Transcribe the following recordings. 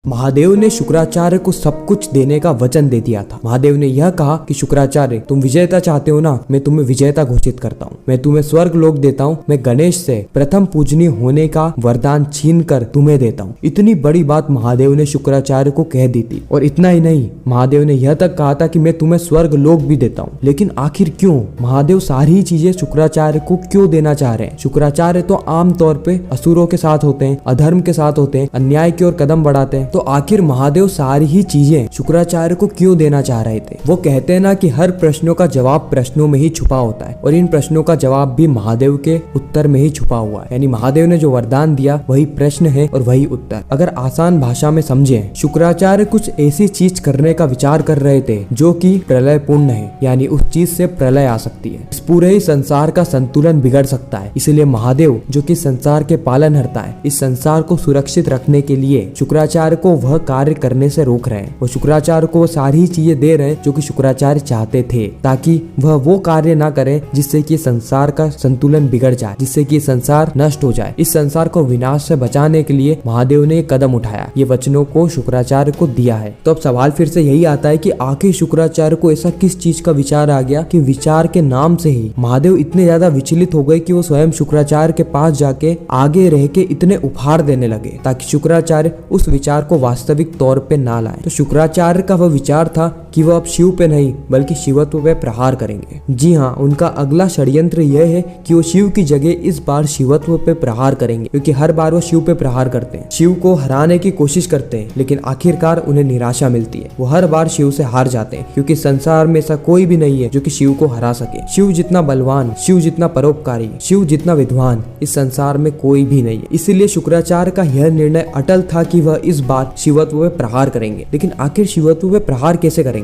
महादेव ने शुक्राचार्य को सब कुछ देने का वचन दे दिया था। महादेव ने यह कहा कि शुक्राचार्य, तुम विजेता चाहते हो ना, मैं तुम्हें विजेता घोषित करता हूँ। मैं तुम्हें स्वर्ग लोक देता हूँ। मैं गणेश से प्रथम पूजनीय होने का वरदान छीन कर तुम्हें देता हूँ। इतनी बड़ी बात महादेव ने शुक्राचार्य को कह दी थी। और इतना ही नहीं, महादेव ने यह तक कहा था कि मैं तुम्हें स्वर्ग लोक भी देता हूँ। लेकिन आखिर क्यों महादेव सारी चीजें शुक्राचार्य को क्यों देना चाह रहे हैं? शुक्राचार्य तो आम तौर पे असुरों के साथ होते हैं, अधर्म के साथ होते हैं, अन्याय की ओर कदम बढ़ाते हैं। तो आखिर महादेव सारी ही चीजें शुक्राचार्य को क्यों देना चाह रहे थे? वो कहते हैं ना कि हर प्रश्नों का जवाब प्रश्नों में ही छुपा होता है, और इन प्रश्नों का जवाब भी महादेव के उत्तर में ही छुपा हुआ है। यानी महादेव ने जो वरदान दिया वही प्रश्न है और वही उत्तर। अगर आसान भाषा में समझें, शुक्राचार्य कुछ ऐसी चीज करने का विचार कर रहे थे जो कि प्रलय पूर्ण है, यानी उस चीज से प्रलय आ सकती है, इस पूरे ही संसार का संतुलन बिगड़ सकता है। इसलिए महादेव, जो कि संसार के पालनहर्ता है, इस संसार को सुरक्षित रखने के लिए शुक्राचार्य को वह कार्य करने से रोक रहे हैं। वो शुक्राचार्य को सारी चीजें दे रहे हैं जो कि शुक्राचार्य चाहते थे, ताकि वह वो कार्य ना करें जिससे कि संसार का संतुलन बिगड़ जाए, जिससे कि संसार नष्ट हो जाए। इस संसार को विनाश से बचाने के लिए महादेव ने कदम उठाया, ये वचनों को शुक्राचार्य को दिया है। तो अब सवाल फिर से यही आता है कि आखिर शुक्राचार्य को ऐसा किस चीज का विचार आ गया कि विचार के नाम से ही महादेव इतने ज्यादा विचलित हो गए कि वो स्वयं शुक्राचार्य के पास जाके आगे रह के इतने उपहार देने लगे ताकि शुक्राचार्य उस विचार को वास्तविक तौर पे ना लाए। तो शुक्राचार्य का वह विचार था कि वह अब शिव पे नहीं बल्कि शिवत्व पे प्रहार करेंगे। जी हाँ, उनका अगला षड्यंत्र यह है कि वो शिव की जगह इस बार शिवत्व पे प्रहार करेंगे, क्योंकि हर बार वो शिव पे प्रहार करते हैं, शिव को हराने की कोशिश करते हैं, लेकिन आखिरकार उन्हें निराशा मिलती है। वो हर बार शिव से हार जाते हैं, क्योंकि संसार में ऐसा कोई भी नहीं है जो कि शिव को हरा सके। शिव जितना बलवान, शिव जितना परोपकारी, शिव जितना विद्वान इस संसार में कोई भी नहीं है। इसीलिए शुक्राचार्य का यह निर्णय अटल था कि वह इस बार शिवत्व पे प्रहार करेंगे। लेकिन आखिर शिवत्व पे प्रहार कैसे करेंगे?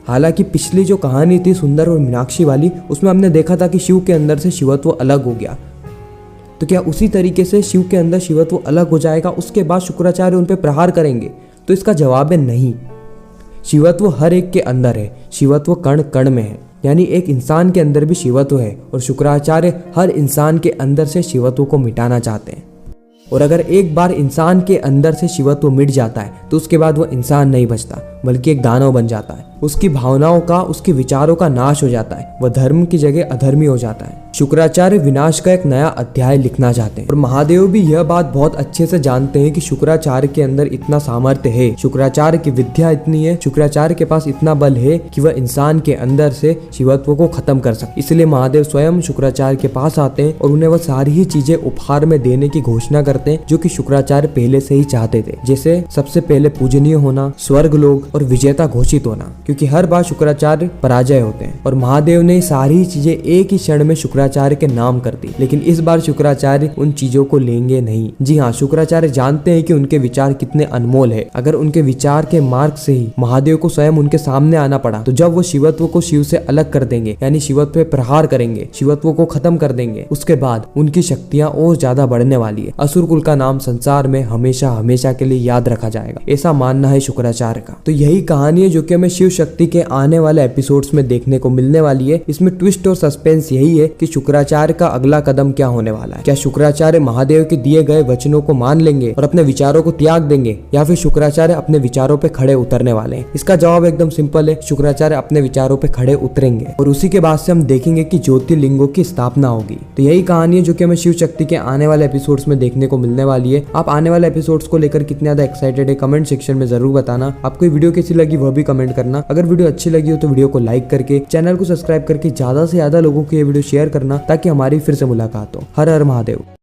हालांकि पिछली जो कहानी थी सुंदर और मीनाक्षी वाली, उसमें हमने देखा था कि शिव के अंदर से शिवत्व अलग हो गया। तो क्या उसी तरीके से शिव के अंदर शिवत्व अलग हो जाएगा, उसके बाद शुक्राचार्य उन पे प्रहार करेंगे? तो इसका जवाब है नहीं। शिवत्व हर एक के अंदर है, शिवत्व कण कण में है, यानी एक इंसान के अंदर भी शिवत्व है, और शुक्राचार्य हर इंसान के अंदर से शिवत्व को मिटाना चाहते हैं। और अगर एक बार इंसान के अंदर से शिवत्व मिट जाता है तो उसके बाद वह इंसान नहीं बचता बल्कि एक दानव बन जाता है। उसकी भावनाओं का, उसके विचारों का नाश हो जाता है, वह धर्म की जगह अधर्मी हो जाता है। शुक्राचार्य विनाश का एक नया अध्याय लिखना चाहते हैं, और महादेव भी यह बात बहुत अच्छे से जानते हैं कि शुक्राचार्य के अंदर इतना सामर्थ्य है, शुक्राचार्य की विद्या इतनी है, शुक्राचार्य के पास इतना बल है कि वह इंसान के अंदर से शिवत्व को खत्म कर सके। इसलिए महादेव स्वयं शुक्राचार्य के पास आते हैं और उन्हें वह सारी ही चीजें उपहार में देने की घोषणा करते हैं जो कि शुक्राचार्य पहले से ही चाहते थे, जैसे सबसे पहले पूजनीय होना, स्वर्ग लोक और विजेता घोषित होना, क्योंकि हर बार शुक्राचार्य पराजय होते हैं। और महादेव ने सारी चीजें एक ही क्षण में शुक्राचार्य के नाम कर दी, लेकिन इस बार शुक्राचार्य उन चीजों को लेंगे नहीं। जी हाँ, शुक्राचार्य जानते हैं कि उनके विचार कितने अनमोल है। अगर उनके विचार के मार्ग से ही महादेव को स्वयं उनके सामने आना पड़ा, तो जब वो शिवत्व को शिव से अलग कर देंगे, यानी शिवत्व पे प्रहार करेंगे, शिवत्व को खत्म कर देंगे, उसके बाद उनकी शक्तियां और ज्यादा बढ़ने वाली है। असुर कुल का नाम संसार में हमेशा हमेशा के लिए याद रखा जाएगा, ऐसा मानना है शुक्राचार्य का। तो यही कहानी है जो कि हमें शिव शक्ति के आने वाले एपिसोड्स में देखने को मिलने वाली है। इसमें ट्विस्ट और सस्पेंस यही है कि शुक्राचार्य का अगला कदम क्या होने वाला है। क्या शुक्राचार्य महादेव के दिए गए वचनों को मान लेंगे और अपने विचारों को त्याग देंगे, या फिर शुक्राचार्य अपने विचारों पे खड़े उतरने वाले हैं? इसका जवाब एकदम सिंपल है, शुक्राचार्य अपने विचारों पे खड़े उतरेंगे, और उसी के बाद से हम देखेंगे कि ज्योतिर्लिंगों की स्थापना होगी। तो यही कहानी है जो कि हमें शिव शक्ति के आने वाले एपिसोड्स में देखने को मिलने वाली है। आप आने वाले एपिसोड्स को लेकर कितने ज्यादा एक्साइटेड है कमेंट सेक्शन में जरूर बताना। आपको ये वीडियो कैसी लगी वह भी कमेंट करना। अगर वीडियो अच्छी लगी हो तो वीडियो को लाइक करके चैनल को सब्सक्राइब करके ज्यादा से ज्यादा लोगों को ये वीडियो शेयर करना, ताकि हमारी फिर से मुलाकात हो। हर हर महादेव।